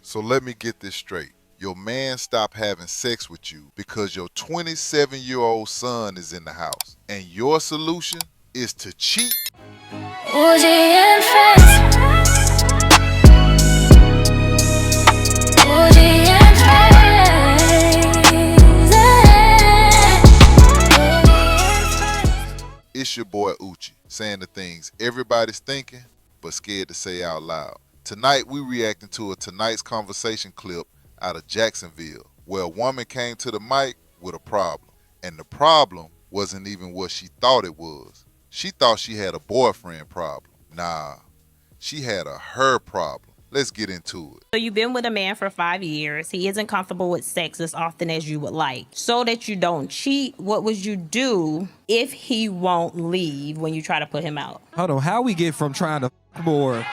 So let me get this straight. Your man stopped having sex with you because your 27-year-old son is in the house. And your solution is to cheat? Uzi and friends. Uzi and friends. It's your boy Uchi, saying the things everybody's thinking, but scared to say out loud. Tonight, we reacting to a Tonight's Conversation clip out of Jacksonville, where a woman came to the mic with a problem. And the problem wasn't even what she thought it was. She thought she had a boyfriend problem. Nah, she had a her problem. Let's get into it. So you've been with a man for 5 years. He isn't comfortable with sex as often as you would like. So that you don't cheat, what would you do if he won't leave when you try to put him out? Hold on, how we get from trying to more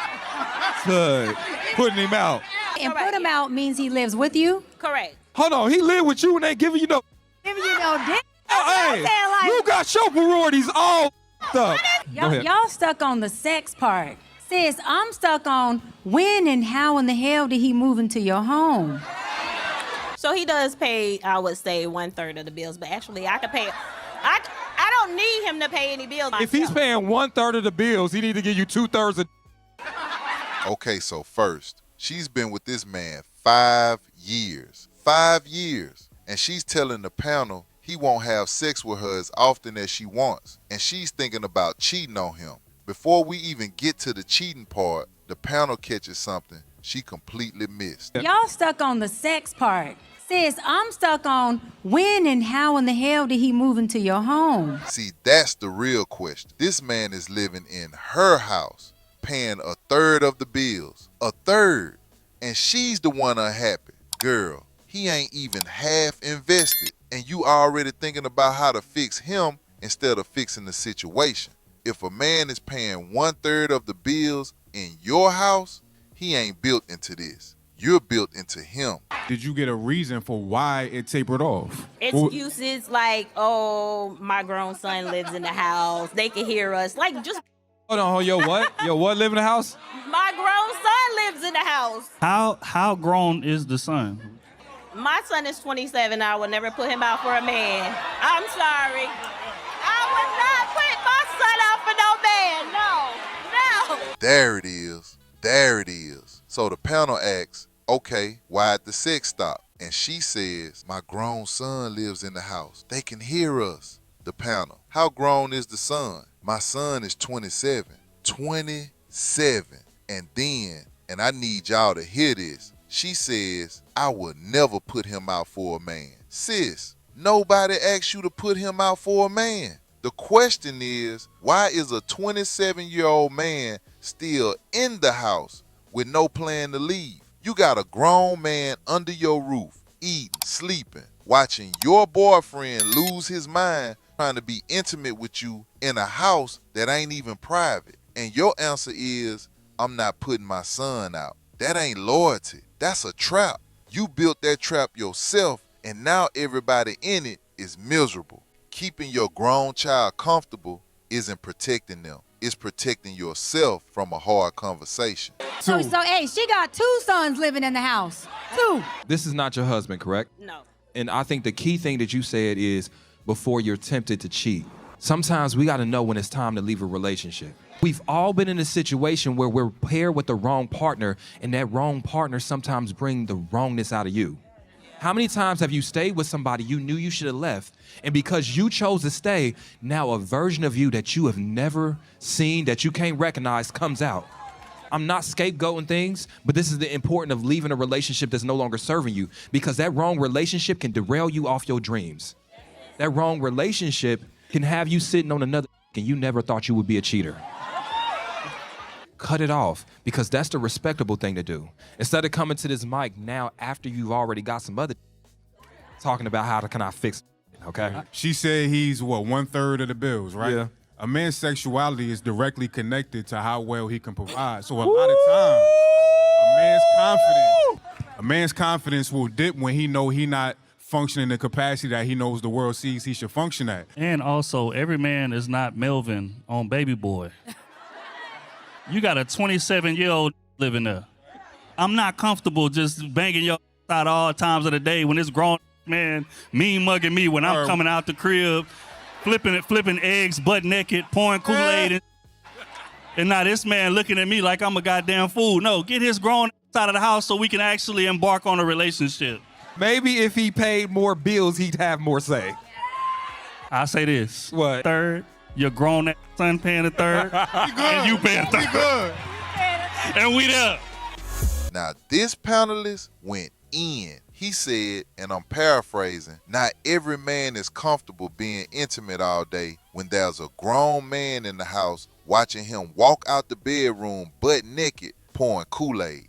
to putting him out? And put him out means he lives with you? Correct. Hold on, he live with you and ain't giving you no. Giving you no dick? Hey, you got your priorities all up. Y'all stuck on the sex part. Sis, I'm stuck on when and how in the hell did he move into your home? So he does pay, I would say, 1/3 of the bills, but actually I could pay. I don't need him to pay any bills myself. If he's paying 1/3 of the bills, he need to give you 2/3 of. Okay, so first, she's been with this man 5 years. 5 years. And she's telling the panel he won't have sex with her as often as she wants. And she's thinking about cheating on him. Before we even get to the cheating part, the panel catches something she completely missed. Y'all stuck on the sex part. Sis, I'm stuck on when and how in the hell did he move into your home? See, that's the real question. This man is living in her house, paying 1/3 of the bills. 1/3. And she's the one unhappy. Girl, he ain't even half invested. And you already thinking about how to fix him instead of fixing the situation. If a man is paying 1/3 of the bills in your house, he ain't built into this. You're built into him. Did you get a reason for why it tapered off? Excuses like, oh, my grown son lives in the house. They can hear us. Like, just Hold on, yo, what? Yo, what live in the house? my grown son lives in the house. How grown is the son? My son is 27. I would never put him out for a man. I'm sorry. I would not put my son out for no man. No. There it is. There it is. So the panel asks, okay, why'd the sex stop? And she says, my grown son lives in the house. They can hear us. The panel, how grown is the son? My son is 27. 27. And then, and I need y'all to hear this, she says, I would never put him out for a man. Sis, nobody asked you to put him out for a man. The question is, why is a 27-year-old man still in the house with no plan to leave? You got a grown man under your roof, eating, sleeping, watching your boyfriend lose his mind trying to be intimate with you in a house that ain't even private. And your answer is, I'm not putting my son out. That ain't loyalty. That's a trap. You built that trap yourself, and now everybody in it is miserable. Keeping your grown child comfortable isn't protecting them. It's protecting yourself from a hard conversation. So hey, she got 2 sons living in the house. 2. This is not your husband, correct? No. And I think the key thing that you said is before you're tempted to cheat. Sometimes we got to know when it's time to leave a relationship. We've all been in a situation where we're paired with the wrong partner, and that wrong partner sometimes bring the wrongness out of you. How many times have you stayed with somebody you knew you should have left, and because you chose to stay, now a version of you that you have never seen, that you can't recognize, comes out? I'm not scapegoating things, but this is the importance of leaving a relationship that's no longer serving you, because that wrong relationship can derail you off your dreams. That wrong relationship can have you sitting on another and you never thought you would be a cheater. Cut it off, because that's the respectable thing to do. Instead of coming to this mic now after you've already got some other talking about how can I fix it, okay? She said he's, what, 1/3 of the bills, right? Yeah. A man's sexuality is directly connected to how well he can provide. So a lot of times, a man's confidence will dip when he know he not functioning in the capacity that he knows the world sees he should function at. And also, every man is not Melvin on Baby Boy. You got a 27-year-old living there. I'm not comfortable just banging your out all times of the day when this grown man mean mugging me when I'm coming out the crib, flipping eggs butt naked, pouring Kool-Aid, and now this man looking at me like I'm a goddamn fool. No, get his grown out of the house so we can actually embark on a relationship. Maybe if he paid more bills, he'd have more say. I say this. What? Third, your grown ass son paying a third, and you paying a third. Good. And we there. Now, this panelist went in. He said, and I'm paraphrasing, not every man is comfortable being intimate all day when there's a grown man in the house watching him walk out the bedroom butt naked pouring Kool-Aid.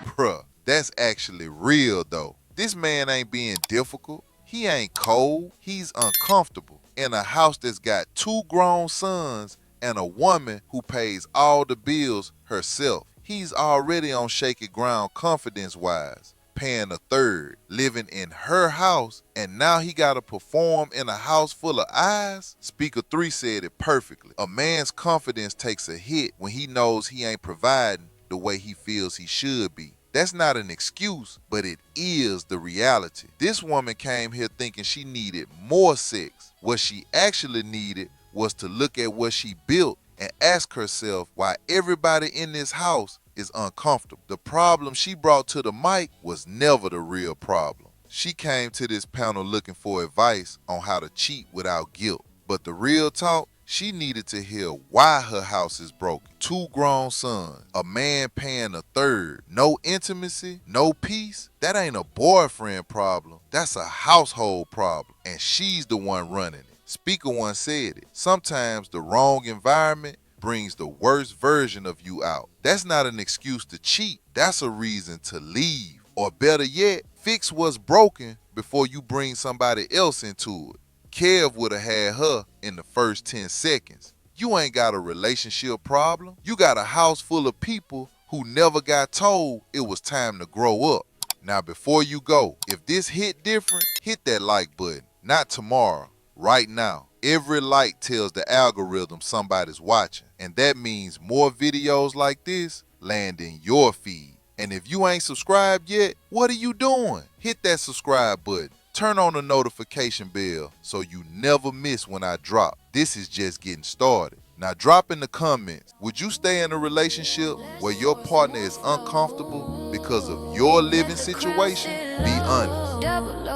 Bruh, that's actually real though. This man ain't being difficult. He ain't cold. He's uncomfortable in a house that's got 2 grown sons and a woman who pays all the bills herself. He's already on shaky ground confidence-wise, paying a third, living in her house, and now he gotta perform in a house full of eyes? Speaker 3 said it perfectly. A man's confidence takes a hit when he knows he ain't providing the way he feels he should be. That's not an excuse, but it is the reality. This woman came here thinking she needed more sex. What she actually needed was to look at what she built and ask herself why everybody in this house is uncomfortable. The problem she brought to the mic was never the real problem. She came to this panel looking for advice on how to cheat without guilt. But the real talk, she needed to hear why her house is broken. 2 grown sons, a man paying a third, no intimacy, no peace. That ain't a boyfriend problem. That's a household problem. And she's the one running it. Speaker 1 said it. Sometimes the wrong environment brings the worst version of you out. That's not an excuse to cheat. That's a reason to leave. Or better yet, fix what's broken before you bring somebody else into it. Kev would have had her in the first 10 seconds. You ain't got a relationship problem. You got a house full of people who never got told it was time to grow up. Now before you go, if this hit different, hit that like button. Not tomorrow, right now. Every like tells the algorithm somebody's watching, and that means more videos like this land in your feed. And if you ain't subscribed yet, what are you doing? Hit that subscribe button. Turn on the notification bell so you never miss when I drop. This is just getting started. Now drop in the comments, would you stay in a relationship where your partner is uncomfortable because of your living situation? Be honest.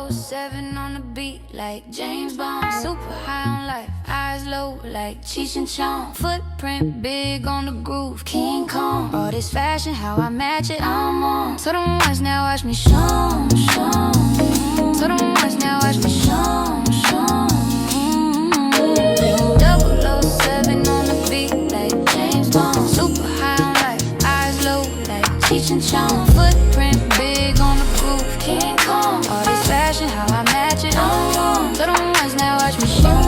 007 on the beat like James Bond. Super high on life, eyes low like Cheech and Chong. Footprint big on the groove, King Kong. All this fashion, how I match it, I'm on. So don't watch now, watch me show. So don't watch now, watch me show. 007 on the beat like James Bond. Super high on life, eyes low like Cheech and Chong. Footprint big on the groove, King Kong. All this fashion, how I match it, I'm on. So don't watch now, watch me show.